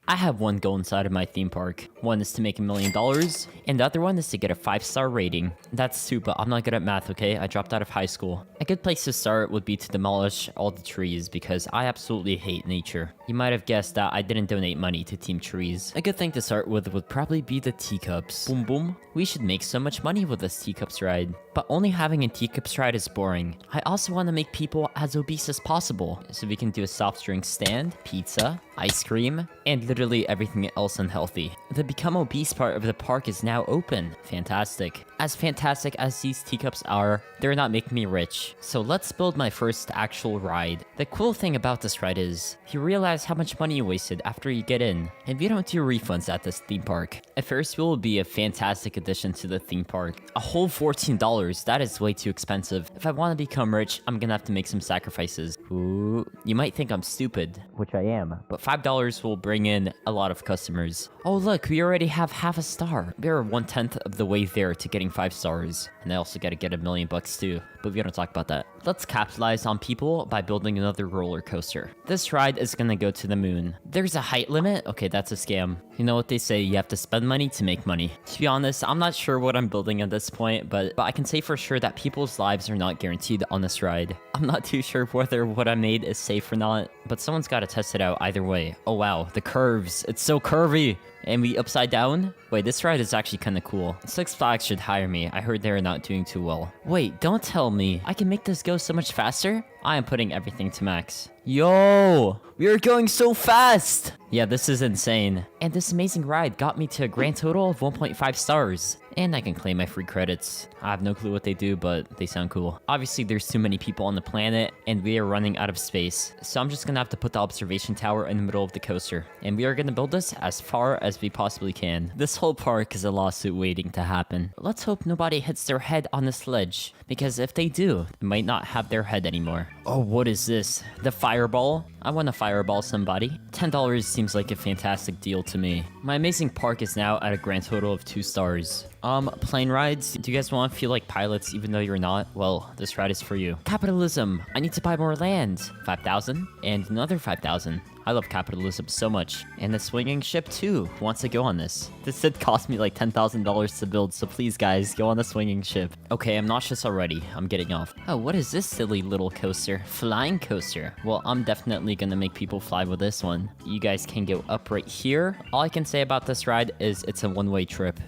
I have one goal inside of my theme park. One is to make $1 million, and the other one is to get a 5-star rating. That's two, but I'm not good at math, okay? I dropped out of high school. A good place to start would be to demolish all the trees because I absolutely hate nature. You might have guessed that I didn't donate money to Team Trees. A good thing to start with would probably be the teacups. Boom boom. We should make so much money with this teacups ride. But only having a teacups ride is boring. I also want to make people as obese as possible. So we can do a soft drink stand, pizza, ice cream, and literally everything else unhealthy. The become obese part of the park is now open. Fantastic. As fantastic as these teacups are, they're not making me rich. So let's build my first actual ride. The cool thing about this ride is, you realize how much money you wasted after you get in, and we don't do refunds at this theme park. A Ferris wheel will be a fantastic addition to the theme park. A whole $14, that is way too expensive. If I want to become rich, I'm gonna have to make some sacrifices. Ooh, you might think I'm stupid, which I am, but $5 will bring in a lot of customers. Oh look, we already have half a star. We're 1/10 of the way there to getting 5 stars. And I also gotta get $1 million too, but we don't talk about that. Let's capitalize on people by building another roller coaster. This ride is gonna go to the moon. There's a height limit? Okay, that's a scam. You know what they say, you have to spend money to make money. To be honest, I'm not sure what I'm building at this point, but I can say for sure that people's lives are not guaranteed on this ride. I'm not too sure whether what I made is safe or not, but someone's gotta test it out either way. Oh wow, the curves, it's so curvy. And we upside down? Wait, this ride is actually kinda cool. Six Flags should hire me. I heard they're not doing too well. Wait, don't tell me. I can make this go so much faster? I am putting everything to max. Yo! We are going so fast! Yeah, this is insane. And this amazing ride got me to a grand total of 1.5 stars. And I can claim my free credits. I have no clue what they do, but they sound cool. Obviously, there's too many people on the planet, and we are running out of space. So I'm just gonna have to put the observation tower in the middle of the coaster. And we are gonna build this as far as we possibly can. This whole park is a lawsuit waiting to happen. Let's hope nobody hits their head on this ledge, because if they do, they might not have their head anymore. Oh, what is this? The fireball? I want to fireball somebody. $10 seems like a fantastic deal to me. My amazing park is now at a grand total of 2 stars. Plane rides? Do you guys want to feel like pilots even though you're not? Well, this ride is for you. Capitalism! I need to buy more land. 5,000? And another 5,000. I love capitalism so much. And the swinging ship too. Who wants to go on this? This did cost me like $10,000 to build, so please guys, go on the swinging ship. Okay, I'm nauseous already. I'm getting off. Oh, what is this silly little coaster? Flying coaster. Well, I'm definitely gonna make people fly with this one. You guys can go up right here. All I can say about this ride is it's a one-way trip.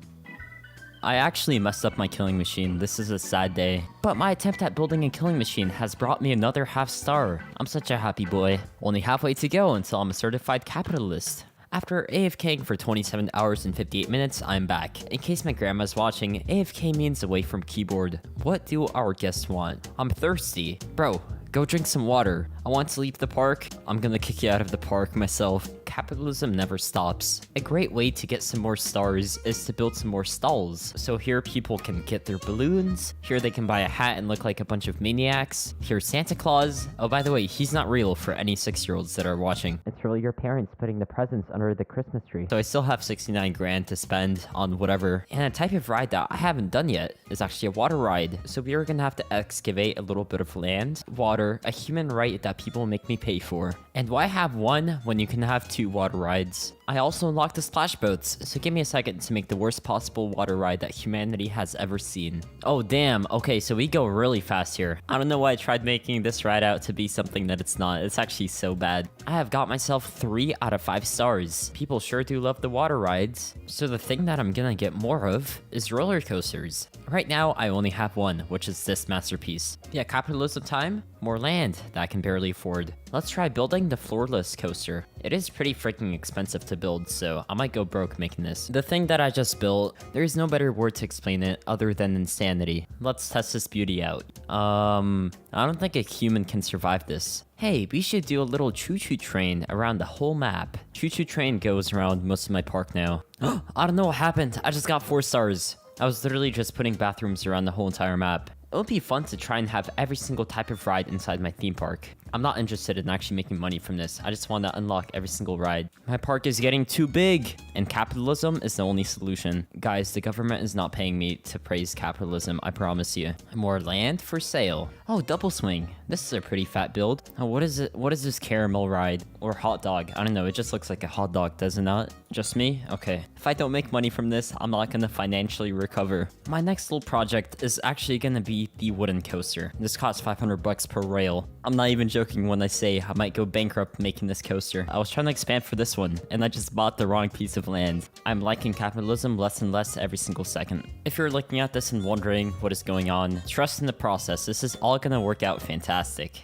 I actually messed up my killing machine. This is a sad day. But my attempt at building a killing machine has brought me another half star. I'm such a happy boy. Only halfway to go until I'm a certified capitalist. After AFKing for 27 hours and 58 minutes, I'm back. In case my grandma's watching, AFK means away from keyboard. What do our guests want? I'm thirsty. Bro, go drink some water. I want to leave the park. I'm gonna kick you out of the park myself. Capitalism never stops. A great way to get some more stars is to build some more stalls. So here people can get their balloons. Here they can buy a hat and look like a bunch of maniacs. Here's Santa Claus. Oh, by the way, he's not real for any 6-year-olds that are watching. It's really your parents putting the presents under the Christmas tree. So I still have 69 grand to spend on whatever. And a type of ride that I haven't done yet is actually a water ride. So we are gonna have to excavate a little bit of land, water, a human right that people make me pay for. And why have one when you can have 2 water rides? I also unlocked the splash boats, so give me a second to make the worst possible water ride that humanity has ever seen. Oh damn, okay, so we go really fast here. I don't know why I tried making this ride out to be something that it's not. It's actually so bad. I have got myself 3 out of 5 stars. People sure do love the water rides. So the thing that I'm gonna get more of is roller coasters. Right now, I only have one, which is this masterpiece. Yeah, capitalism time? More land that I can barely afford. Let's try building the floorless coaster. It is pretty freaking expensive to build, so I might go broke making this. The thing that I just built, there is no better word to explain it other than insanity. Let's test this beauty out. I don't think a human can survive this. Hey, we should do a little choo-choo train around the whole map. Choo-choo train goes around most of my park now. I don't know what happened. I just got 4 stars. I was literally just putting bathrooms around the whole entire map. It would be fun to try and have every single type of ride inside my theme park. I'm not interested in actually making money from this. I just want to unlock every single ride. My park is getting too big, and capitalism is the only solution. Guys, the government is not paying me to praise capitalism, I promise you. More land for sale. Oh, double swing. This is a pretty fat build. Oh, what is it? What is this caramel ride? Or hot dog? I don't know. It just looks like a hot dog, does it not? Just me? Okay. If I don't make money from this, I'm not gonna financially recover. My next little project is actually gonna be the wooden coaster. This costs 500 bucks per rail. I'm not even joking when I say I might go bankrupt making this coaster. I was trying to expand for this one, and I just bought the wrong piece of land. I'm liking capitalism less and less every single second. If you're looking at this and wondering what is going on, trust in the process. This is all gonna work out fantastic.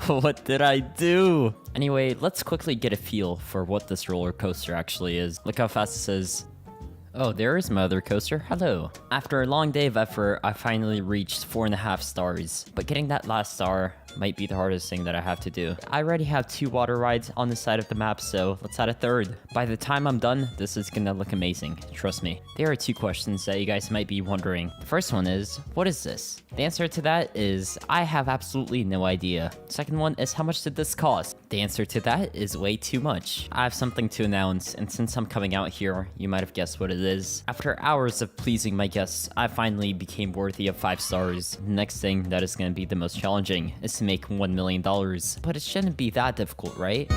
What did I do? Anyway, let's quickly get a feel for what this roller coaster actually is. Look how fast this is. Oh, there is my other coaster. Hello. After a long day of effort, I finally reached 4.5 stars. But getting that last star might be the hardest thing that I have to do. I already have 2 water rides on the side of the map, so let's add a third. By the time I'm done, this is gonna look amazing. Trust me. There are 2 questions that you guys might be wondering. The first one is, what is this? The answer to that is, I have absolutely no idea. Second one is, how much did this cost? The answer to that is way too much. I have something to announce, and since I'm coming out here, you might have guessed what it is. After hours of pleasing my guests, I finally became worthy of 5 stars. The next thing that is gonna be the most challenging is to make $1 million. But it shouldn't be that difficult, right?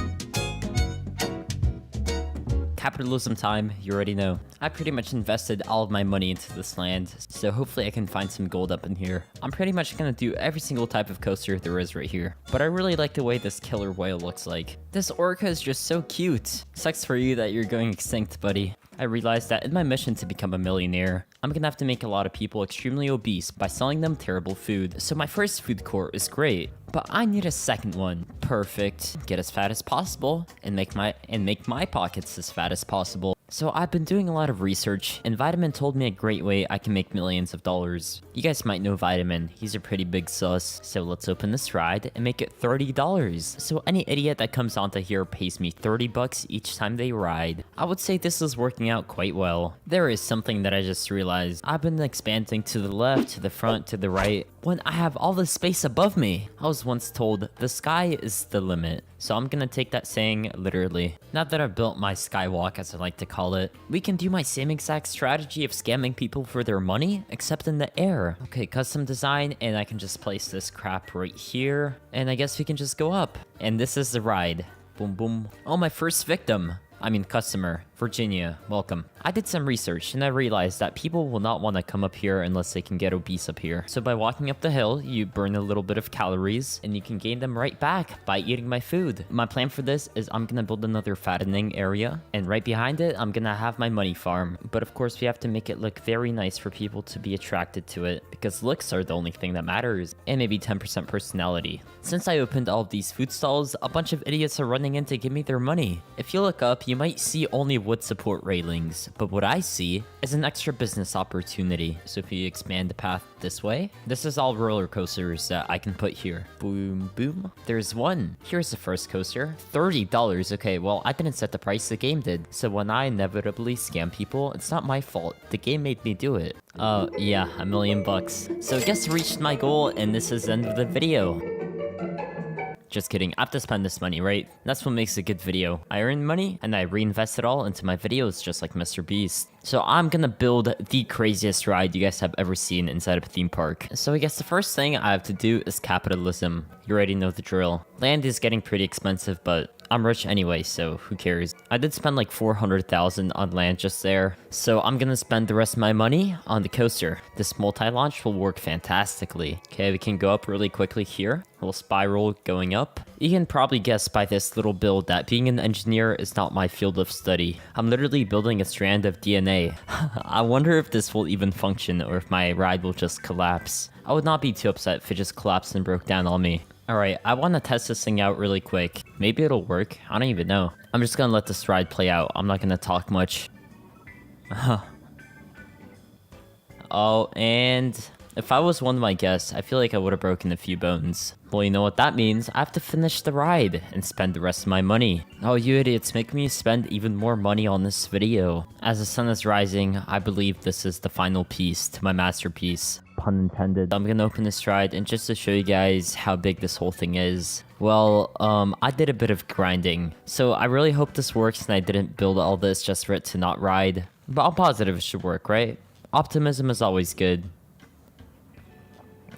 Capitalism time, you already know. I pretty much invested all of my money into this land, so hopefully I can find some gold up in here. I'm pretty much gonna do every single type of coaster there is right here. But I really like the way this killer whale looks like. This orca is just so cute. Sucks for you that you're going extinct, buddy. I realized that in my mission to become a millionaire, I'm gonna have to make a lot of people extremely obese by selling them terrible food. So my first food court is great, but I need a second one. Perfect. Get as fat as possible and make my pockets as fat as possible. So I've been doing a lot of research, and Vitamin told me a great way I can make millions of dollars. You guys might know Vitamin, he's a pretty big sus. So let's open this ride and make it $30. So any idiot that comes onto here pays me 30 bucks each time they ride. I would say this is working out quite well. There is something that I just realized. I've been expanding to the left, to the front, to the right, when I have all this space above me. I was once told, the sky is the limit. So I'm gonna take that saying literally. Now that I've built my Skywalk, as I like to call it, we can do my same exact strategy of scamming people for their money, except in the air. Okay, custom design, and I can just place this crap right here. And I guess we can just go up. And this is the ride. Boom, boom. Oh, my first victim. I mean customer. Virginia, welcome. I did some research and I realized that people will not want to come up here unless they can get obese up here. So by walking up the hill, you burn a little bit of calories and you can gain them right back by eating my food. My plan for this is I'm gonna build another fattening area, and right behind it, I'm gonna have my money farm. But of course, we have to make it look very nice for people to be attracted to it, because looks are the only thing that matters, and maybe 10% personality. Since I opened all of these food stalls, a bunch of idiots are running in to give me their money. If you look up, you might see only wood support railings, but what I see is an extra business opportunity. So if you expand the path this way, this is all roller coasters that I can put here. Boom, boom. There's one. Here's the first coaster. $30. Okay, well, I didn't set the price, the game did. So when I inevitably scam people, it's not my fault. The game made me do it. Oh, yeah, $1 million bucks. So I guess I reached my goal, and this is the end of the video. Just kidding, I have to spend this money, right? That's what makes a good video. I earn money, and I reinvest it all into my videos just like Mr. Beast. So I'm gonna build the craziest ride you guys have ever seen inside of a theme park. So I guess the first thing I have to do is capitalism. You already know the drill. Land is getting pretty expensive, but I'm rich anyway, so who cares? I did spend like 400,000 on land just there. So I'm gonna spend the rest of my money on the coaster. This multi-launch will work fantastically. Okay, we can go up really quickly here. A little spiral going up. You can probably guess by this little build that being an engineer is not my field of study. I'm literally building a strand of DNA. I wonder if this will even function or if my ride will just collapse. I would not be too upset if it just collapsed and broke down on me. Alright, I want to test this thing out really quick. Maybe it'll work. I don't even know. I'm just gonna let this ride play out. I'm not gonna talk much. Oh, and if I was one of my guests, I feel like I would have broken a few bones. Well, you know what that means? I have to finish the ride and spend the rest of my money. Oh, you idiots, make me spend even more money on this video. As the sun is rising, I believe this is the final piece to my masterpiece. pun intended. I'm gonna open this ride, and just to show you guys how big this whole thing is. Well, I did a bit of grinding. So I really hope this works and I didn't build all this just for it to not ride. But I'm positive it should work, right? Optimism is always good.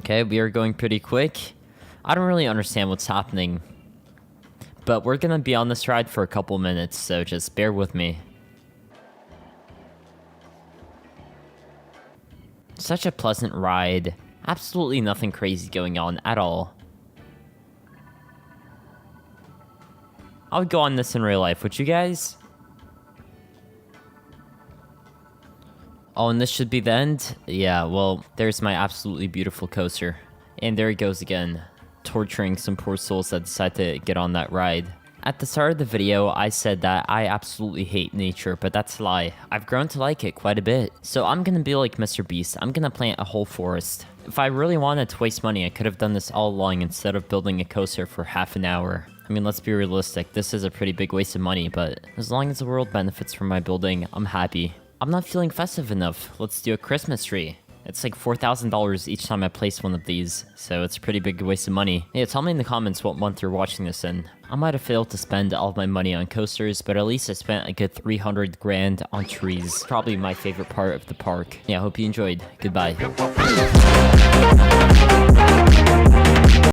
Okay, we are going pretty quick. I don't really understand what's happening. But we're gonna be on this ride for a couple minutes, so just bear with me. Such a pleasant ride. Absolutely nothing crazy going on at all. I would go on this in real life, would you guys? Oh, and this should be the end? Yeah, well, there's my absolutely beautiful coaster. And there it goes again, torturing some poor souls that decide to get on that ride. At the start of the video, I said that I absolutely hate nature, but that's a lie. I've grown to like it quite a bit. So I'm gonna be like Mr. Beast. I'm gonna plant a whole forest. If I really wanted to waste money, I could have done this all along instead of building a coaster for half an hour. I mean, let's be realistic. This is a pretty big waste of money, but as long as the world benefits from my building, I'm happy. I'm not feeling festive enough. Let's do a Christmas tree. It's like $4,000 each time I place one of these, so it's a pretty big waste of money. Yeah, tell me in the comments what month you're watching this in. I might have failed to spend all of my money on coasters, but at least I spent a good 300 grand on trees. Probably my favorite part of the park. Yeah, I hope you enjoyed. Goodbye.